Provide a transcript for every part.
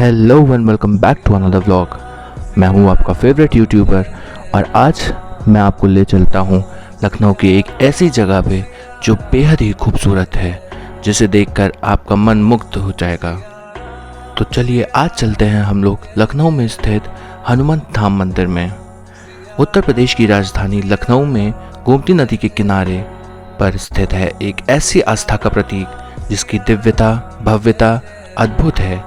Hello and welcome back to another vlog. मैं हूं आपका फेवरेट यूट्यूबर और आज मैं आपको ले चलता हूं लखनऊ की एक ऐसी जगह पे जो बेहद ही खूबसूरत है, जिसे देखकर आपका मन मुग्ध हो जाएगा। तो चलिए आज चलते हैं हम लोग लखनऊ में स्थित हनुमंत धाम मंदिर में। उत्तर प्रदेश की राजधानी लखनऊ में गोमती नदी के किनारे पर स्थित है एक ऐसी आस्था का प्रतीक जिसकी दिव्यता भव्यता अद्भुत है।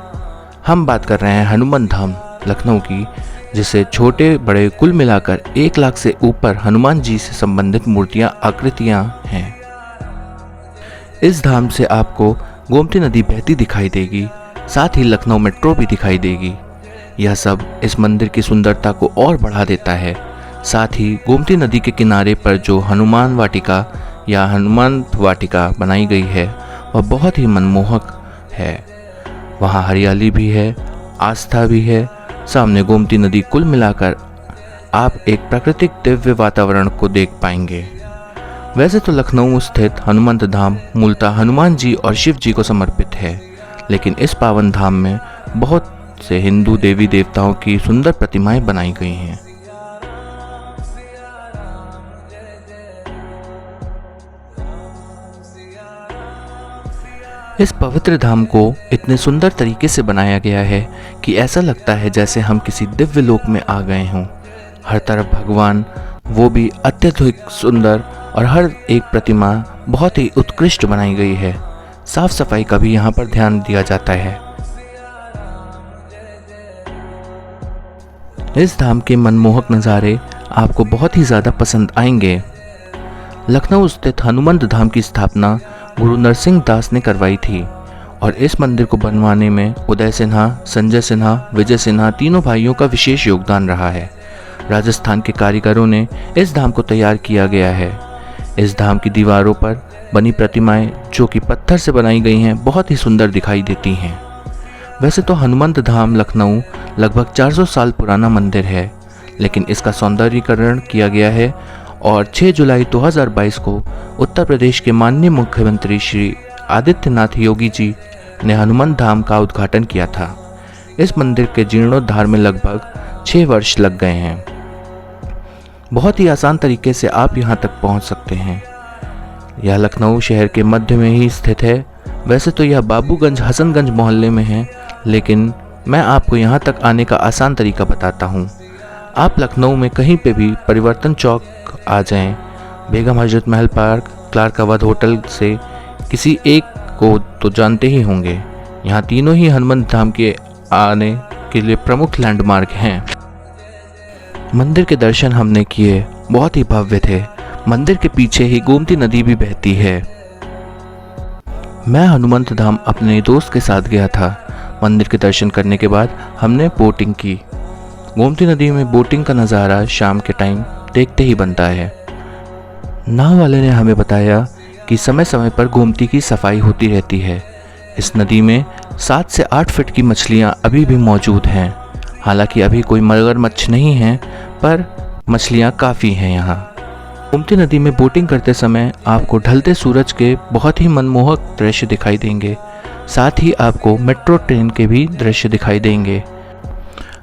हम बात कर रहे हैं हनुमंत धाम लखनऊ की, जिसे छोटे बड़े कुल मिलाकर 1 लाख से ऊपर हनुमान जी से संबंधित मूर्तियां आकृतियां हैं। इस धाम से आपको गोमती नदी बहती दिखाई देगी, साथ ही लखनऊ मेट्रो भी दिखाई देगी। यह सब इस मंदिर की सुंदरता को और बढ़ा देता है। साथ ही गोमती नदी के किनारे पर जो हनुमान वाटिका या हनुमंत वाटिका बनाई गई है वह बहुत ही मनमोहक है। वहाँ हरियाली भी है, आस्था भी है। सामने गोमती नदी, कुल मिलाकर आप एक प्राकृतिक दिव्य वातावरण को देख पाएंगे। वैसे तो लखनऊ स्थित हनुमंत धाम मूलतः हनुमान जी और शिव जी को समर्पित है, लेकिन इस पावन धाम में बहुत से हिंदू देवी देवताओं की सुंदर प्रतिमाएं बनाई गई हैं। इस पवित्र धाम को इतने सुंदर तरीके से बनाया गया है कि ऐसा लगता है जैसे हम किसी दिव्य लोक में आ गए हों। हर तरफ भगवान, वो भी अत्यधिक सुंदर, और हर एक प्रतिमा बहुत ही उत्कृष्ट बनाई गई है। साफ सफाई का भी यहाँ पर ध्यान दिया जाता है। इस धाम के मनमोहक नज़ारे आपको बहुत ही ज़्यादा पसंद आएंगे। लखनऊ स्थित हनुमंत धाम की स्थापना गुरु नरसिंह दास ने करवाई थी और इस मंदिर को बनवाने में उदय सिन्हा, संजय सिन्हा, विजय सिन्हा तीनों भाइयों का विशेष योगदान रहा है। राजस्थान के कारीगरों ने इस धाम को तैयार किया गया है। इस धाम की दीवारों पर बनी प्रतिमाएं जो कि पत्थर से बनाई गई हैं, बहुत ही सुंदर दिखाई देती हैं। वैसे तो हनुमंत धाम लखनऊ लगभग 400 साल पुराना मंदिर है, लेकिन इसका सौंदर्यीकरण किया गया है और 6 जुलाई 2022 को उत्तर प्रदेश के माननीय मुख्यमंत्री श्री आदित्यनाथ योगी जी ने हनुमंत धाम का उद्घाटन किया था। इस मंदिर के जीर्णोद्धार में लगभग 6 वर्ष लग गए हैं। बहुत ही आसान तरीके से आप यहाँ तक पहुँच सकते हैं। यह लखनऊ शहर के मध्य में ही स्थित है। वैसे तो यह बाबूगंज हसनगंज मोहल्ले में है, लेकिन मैं आपको यहाँ तक आने का आसान तरीका बताता हूँ। आप लखनऊ में कहीं पे भी परिवर्तन चौक आ जाएं, बेगम हजरत महल पार्क, क्लार्काबाद होटल से किसी एक को तो जानते ही होंगे। यहाँ तीनों ही हनुमंत धाम के आने के लिए प्रमुख लैंडमार्क हैं। मंदिर के दर्शन हमने किए, बहुत ही भव्य थे। मंदिर के पीछे ही गोमती नदी भी बहती है। मैं हनुमंत धाम अपने दोस्त के साथ गया था। मंदिर के दर्शन करने के बाद हमने बोटिंग की। गोमती नदी में बोटिंग का नज़ारा शाम के टाइम देखते ही बनता है। नाव वाले ने हमें बताया कि समय समय पर गोमती की सफाई होती रहती है। इस नदी में 7 से 8 फीट की मछलियां अभी भी मौजूद हैं। हालांकि अभी कोई मगरमच्छ नहीं है, पर मछलियां काफ़ी हैं यहाँ। गोमती नदी में बोटिंग करते समय आपको ढलते सूरज के बहुत ही मनमोहक दृश्य दिखाई देंगे। साथ ही आपको मेट्रो ट्रेन के भी दृश्य दिखाई देंगे।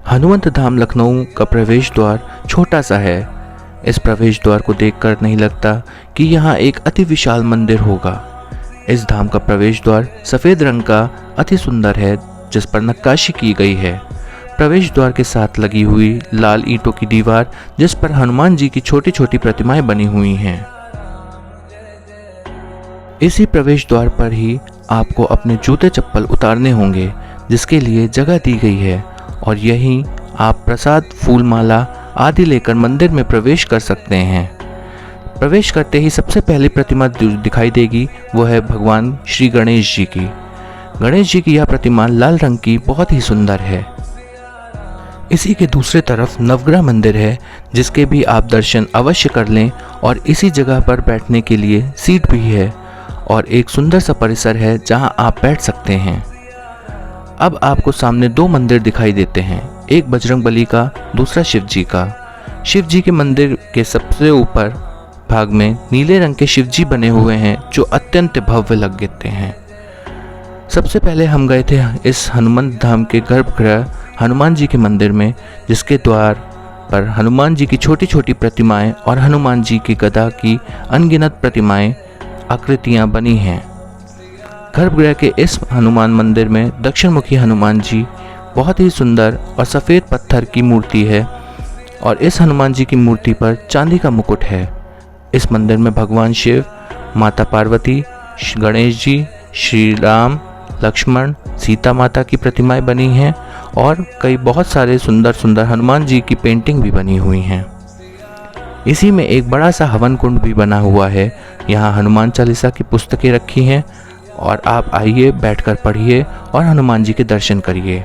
हनुमंत धाम लखनऊ का प्रवेश द्वार छोटा सा है। इस प्रवेश द्वार को देखकर नहीं लगता कि यहाँ एक अति विशाल मंदिर होगा। इस धाम का प्रवेश द्वार सफ़ेद रंग का अति सुंदर है, जिस पर नक्काशी की गई है। प्रवेश द्वार के साथ लगी हुई लाल ईंटों की दीवार, जिस पर हनुमान जी की छोटी छोटी प्रतिमाएं बनी हुई हैं। इसी प्रवेश द्वार पर ही आपको अपने जूते चप्पल उतारने होंगे, जिसके लिए जगह दी गई है, और यहीं आप प्रसाद, फूल माला आदि लेकर मंदिर में प्रवेश कर सकते हैं। प्रवेश करते ही सबसे पहली प्रतिमा दिखाई देगी, वो है भगवान श्री गणेश जी की। गणेश जी की यह प्रतिमा लाल रंग की बहुत ही सुंदर है। इसी के दूसरे तरफ नवग्रह मंदिर है, जिसके भी आप दर्शन अवश्य कर लें, और इसी जगह पर बैठने के लिए सीट भी है और एक सुंदर सा परिसर है जहां आप बैठ सकते हैं। अब आपको सामने 2 मंदिर दिखाई देते हैं, एक बजरंगबली का, दूसरा शिव जी का। शिव जी के मंदिर के सबसे ऊपर भाग में नीले रंग के शिव जी बने हुए हैं, जो अत्यंत भव्य लगते हैं। सबसे पहले हम गए थे इस हनुमान धाम के गर्भगृह हनुमान जी के मंदिर में, जिसके द्वार पर हनुमान जी की छोटी छोटी प्रतिमाएं और हनुमान जी की गदा की अनगिनत प्रतिमाएं आकृतियां बनी हैं। गर्भगृह के इस हनुमान मंदिर में दक्षिणमुखी हनुमान जी बहुत ही सुंदर और सफ़ेद पत्थर की मूर्ति है और इस हनुमान जी की मूर्ति पर चांदी का मुकुट है। इस मंदिर में भगवान शिव, माता पार्वती, गणेश जी, श्री राम, लक्ष्मण, सीता माता की प्रतिमाएं बनी हैं और कई बहुत सारे सुंदर सुंदर हनुमान जी की पेंटिंग भी बनी हुई हैं। इसी में एक बड़ा सा हवन कुंड भी बना हुआ है। यहाँ हनुमान चालीसा की पुस्तकें रखी हैं और आप आइए, बैठकर पढ़िए और हनुमान जी के दर्शन करिए।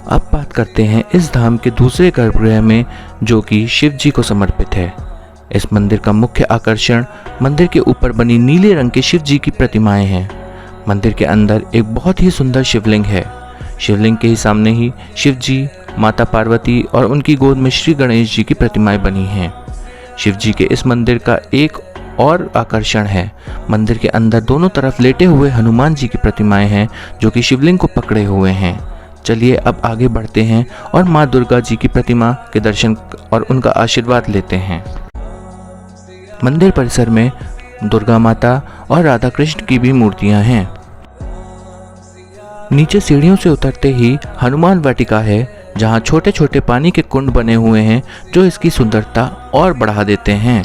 अब बात करते हैं इस धाम के दूसरे गर्भगृह में, जो कि शिव जी को समर्पित है। इस मंदिर का मुख्य आकर्षण मंदिर के ऊपर बनी नीले रंग के शिव जी की प्रतिमाएं हैं। मंदिर के अंदर एक बहुत ही सुंदर शिवलिंग है। शिवलिंग के ही सामने ही शिव जी, माता पार्वती और उनकी गोद में श्री गणेश जी की प्रतिमाएं बनी हैं। शिव जी के इस मंदिर का एक और आकर्षण है, मंदिर के अंदर दोनों तरफ लेटे हुए हनुमान जी की प्रतिमाएं हैं, जो कि शिवलिंग को पकड़े हुए हैं। चलिए अब आगे बढ़ते हैं और माँ दुर्गा जी की प्रतिमा के दर्शन और उनका आशीर्वाद लेते हैं। मंदिर परिसर में दुर्गा माता और राधा कृष्ण की भी मूर्तियां हैं। नीचे सीढ़ियों से उतरते ही हनुमान वाटिका है, जहां छोटे छोटे पानी के कुंड बने हुए हैं, जो इसकी सुंदरता और बढ़ा देते हैं।